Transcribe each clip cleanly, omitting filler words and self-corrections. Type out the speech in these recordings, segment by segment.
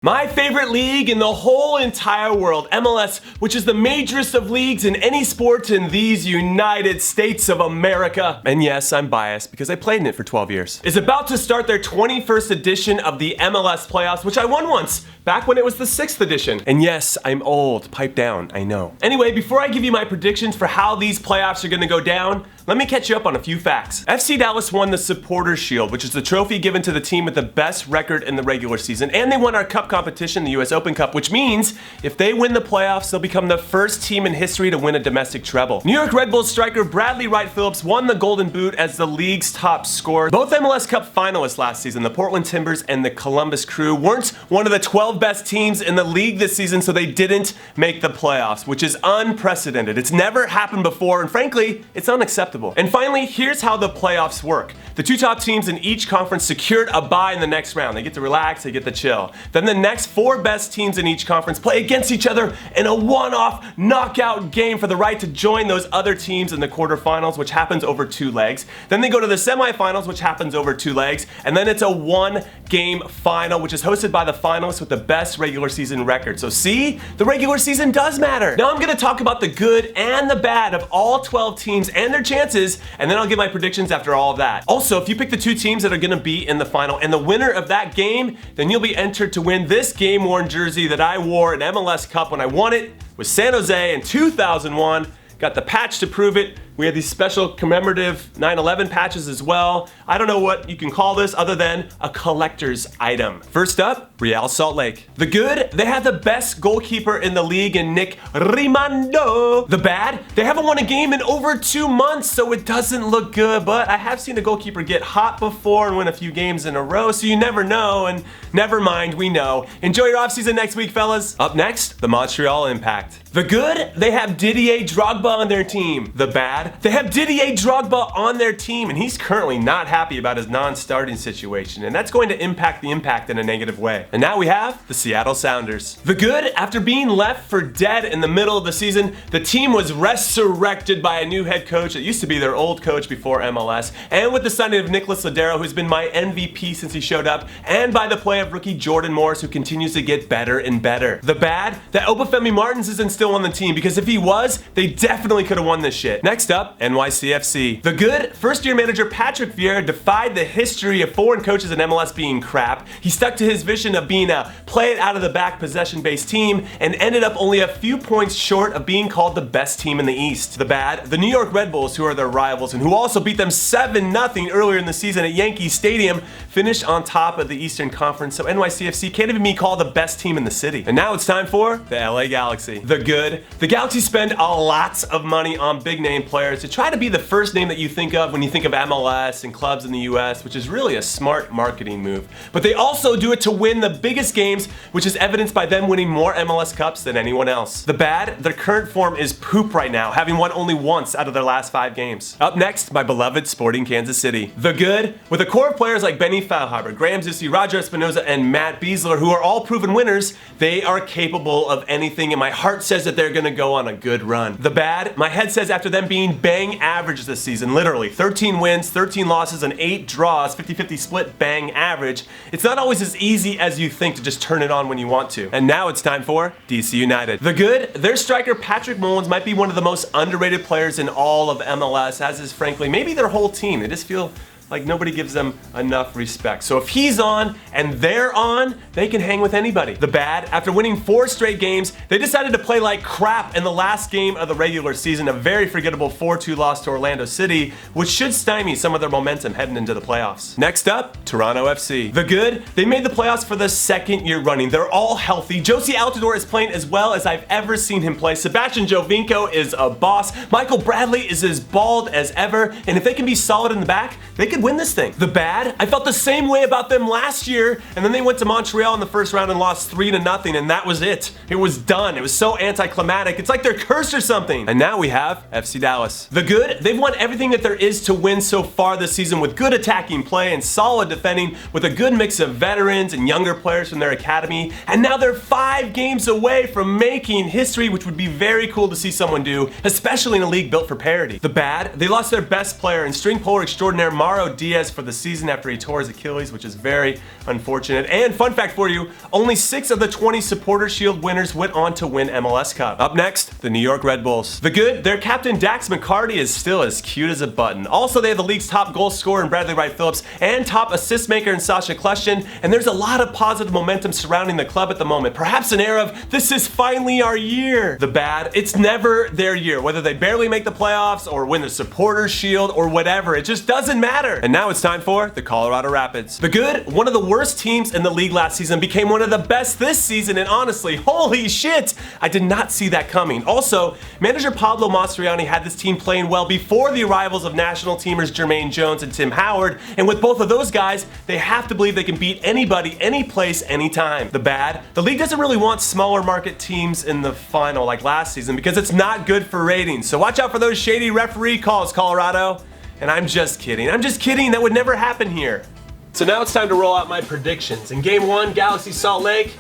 My favorite league in the whole entire world, MLS, which is the majorest of leagues in any sport in these United States of America, and yes, I'm biased because I played in it for 12 years, is about to start their 21st edition of the MLS playoffs, which I won once, back when it was the 6th edition. And yes, I'm old, pipe down, I know. Anyway, before I give you my predictions for how these playoffs are gonna go down, let me catch you up on a few facts. FC Dallas won the Supporters Shield, which is the trophy given to the team with the best record in the regular season, and they won our cup competition, the US Open Cup, which means if they win the playoffs, they'll become the first team in history to win a domestic treble. New York Red Bulls striker Bradley Wright Phillips won the Golden Boot as the league's top scorer. Both MLS Cup finalists last season, the Portland Timbers and the Columbus Crew, weren't one of the 12 best teams in the league this season, so they didn't make the playoffs, which is unprecedented. It's never happened before, and frankly, it's unacceptable. And finally, here's how the playoffs work. The two top teams in each conference secured a bye in the next round. They get to relax, they get to chill. Then the next four best teams in each conference play against each other in a one-off knockout game for the right to join those other teams in the quarterfinals, which happens over 2 legs. Then they go to the semifinals, which happens over 2 legs. And then it's a one-game final, which is hosted by the finalists with the best regular season record. So see, the regular season does matter. Now I'm gonna talk about the good and the bad of all 12 teams and their chances, and then I'll give my predictions after all of that. Also, if you pick the 2 teams that are gonna be in the final and the winner of that game, then you'll be entered to win this game-worn jersey that I wore in MLS Cup when I won it with San Jose in 2001. Got the patch to prove it. We had these special commemorative 9/11 patches as well. I don't know what you can call this other than a collector's item. First up, Real Salt Lake. The good, they have the best goalkeeper in the league in Nick Rimando. The bad, they haven't won a game in over 2 months, so it doesn't look good, but I have seen a goalkeeper get hot before and win a few games in a row, so you never know, and never mind, we know. Enjoy your offseason next week, fellas. Up next, the Montreal Impact. The good, they have Didier Drogba on their team. The bad, they have Didier Drogba on their team, and he's currently not happy about his non-starting situation, and that's going to impact the Impact in a negative way. And now we have the Seattle Sounders. The good, after being left for dead in the middle of the season, the team was resurrected by a new head coach that used to be their old coach before MLS, and with the signing of Nicholas Lodeiro, who's been my MVP since he showed up, and by the play of rookie Jordan Morris, who continues to get better and better. The bad, that Obafemi Martins isn't still on the team, because if he was, they definitely could have won this shit. Next up, NYCFC. The good, first-year manager Patrick Vieira defied the history of foreign coaches in MLS being crap. He stuck to his vision of being a play-it-out-of-the-back possession-based team and ended up only a few points short of being called the best team in the East. The bad, the New York Red Bulls, who are their rivals and who also beat them 7-0 earlier in the season at Yankee Stadium, finished on top of the Eastern Conference, so NYCFC can't even be called the best team in the city. And now it's time for the LA Galaxy. The good, the Galaxy spend a lot of money on big-name players to try to be the first name that you think of when you think of MLS and clubs in the US, which is really a smart marketing move. But they also do it to win the biggest games, which is evidenced by them winning more MLS Cups than anyone else. The bad, their current form is poop right now, having won only once out of their last 5 games. Up next, my beloved Sporting Kansas City. The good, with a core of players like Benny Feilhaber, Graham Zusi, Roger Espinoza, and Matt Besler, who are all proven winners, they are capable of anything, and my heart says that they're gonna go on a good run. The bad, my head says after them being bang average this season, literally 13 wins, 13 losses, and 8 draws, 50-50 split bang average, it's not always as easy as you think to just turn it on when you want to. And now it's time for DC United. The good, their striker Patrick Mullins might be one of the most underrated players in all of MLS, as is frankly maybe their whole team. They just feel like nobody gives them enough respect. So if he's on and they're on, they can hang with anybody. The bad, after winning 4 straight games, they decided to play like crap in the last game of the regular season, a very forgettable 4-2 loss to Orlando City, which should stymie some of their momentum heading into the playoffs. Next up, Toronto FC. The good, they made the playoffs for the 2nd year running. They're all healthy. Josie Altidore is playing as well as I've ever seen him play. Sebastian Jovinko is a boss. Michael Bradley is as bald as ever, and if they can be solid in the back, they could win this thing. The bad, I felt the same way about them last year, and then they went to Montreal in the first round and lost 3-0, and that was it. It was done. It was so anticlimactic. It's like they're cursed or something. And now we have FC Dallas. The good, they've won everything that there is to win so far this season with good attacking play and solid defending, with a good mix of veterans and younger players from their academy, and now they're 5 games away from making history, which would be very cool to see someone do, especially in a league built for parity. The bad, they lost their best player and string puller extraordinaire Mauro out Diaz for the season after he tore his Achilles, which is very unfortunate. And fun fact for you, only 6 of the 20 Supporter Shield winners went on to win MLS Cup. Up next, the New York Red Bulls. The good, their captain Dax McCarty is still as cute as a button. Also, they have the league's top goal scorer in Bradley Wright Phillips and top assist maker in Sasha Kljestan, and there's a lot of positive momentum surrounding the club at the moment. Perhaps an air of, this is finally our year. The bad, it's never their year. Whether they barely make the playoffs or win the Supporters Shield or whatever, it just doesn't matter. And now it's time for the Colorado Rapids. The good, one of the worst teams in the league last season, became one of the best this season, and honestly, holy shit, I did not see that coming. Also, manager Pablo Mastroianni had this team playing well before the arrivals of national teamers Jermaine Jones and Tim Howard, and with both of those guys, they have to believe they can beat anybody, any place, anytime. The bad, the league doesn't really want smaller market teams in the final like last season because it's not good for ratings. So watch out for those shady referee calls, Colorado. And I'm just kidding. That would never happen here. So now it's time to roll out my predictions. In game 1, Galaxy Salt Lake.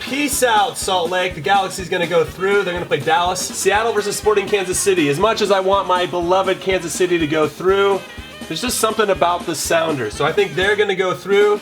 Peace out, Salt Lake. The Galaxy's gonna go through. They're gonna play Dallas. Seattle versus Sporting Kansas City. As much as I want my beloved Kansas City to go through, there's just something about the Sounders. So I think they're gonna go through,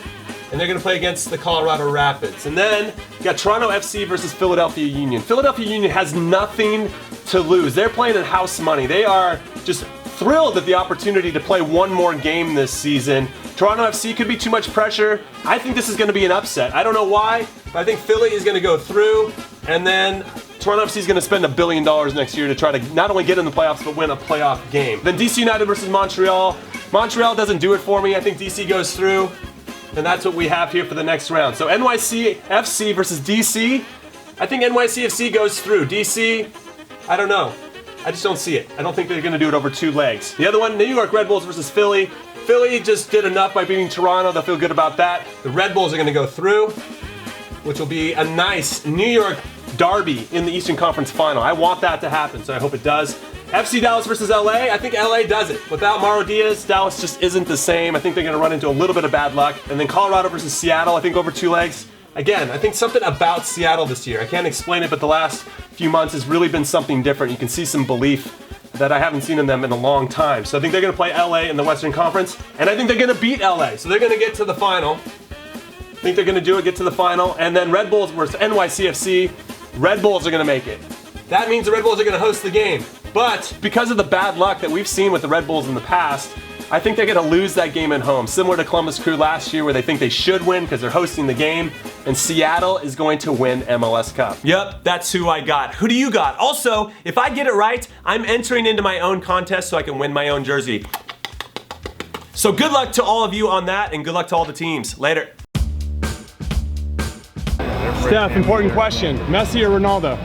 and they're gonna play against the Colorado Rapids. And then you got Toronto FC versus Philadelphia Union. Philadelphia Union has nothing to lose. They're playing in house money. They are just thrilled at the opportunity to play one more game this season. Toronto FC could be too much pressure. I think this is going to be an upset. I don't know why, but I think Philly is going to go through, and then Toronto FC is going to spend $1 billion next year to try to not only get in the playoffs, but win a playoff game. Then DC United versus Montreal. Montreal doesn't do it for me. I think DC goes through, and that's what we have here for the next round. So NYCFC versus DC. I think NYCFC goes through. DC, I don't know. I just don't see it. I don't think they're going to do it over 2 legs. The other one, New York Red Bulls versus Philly. Philly just did enough by beating Toronto. They'll feel good about that. The Red Bulls are going to go through, which will be a nice New York derby in the Eastern Conference Final. I want that to happen, so I hope it does. FC Dallas versus LA. I think LA does it. Without Mauro Diaz, Dallas just isn't the same. I think they're going to run into a little bit of bad luck. And then Colorado versus Seattle, I think over 2 legs. Again, I think something about Seattle this year, I can't explain it, but the last few months has really been something different. You can see some belief that I haven't seen in them in a long time. So I think they're going to play LA in the Western Conference, and I think they're going to beat LA. So they're going to get to the final. I think they're going to do it, get to the final. And then Red Bulls versus NYCFC. Red Bulls are going to make it. That means the Red Bulls are going to host the game. But because of the bad luck that we've seen with the Red Bulls in the past, I think they're going to lose that game at home, similar to Columbus Crew last year where they think they should win because they're hosting the game, and Seattle is going to win MLS Cup. Yep, that's who I got. Who do you got? Also, if I get it right, I'm entering into my own contest so I can win my own jersey. So good luck to all of you on that, and good luck to all the teams. Later. Steph, important question. Messi or Ronaldo?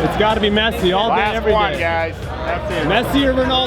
It's got to be Messi all day, every day. Guys. That's it. Messi or Ronaldo?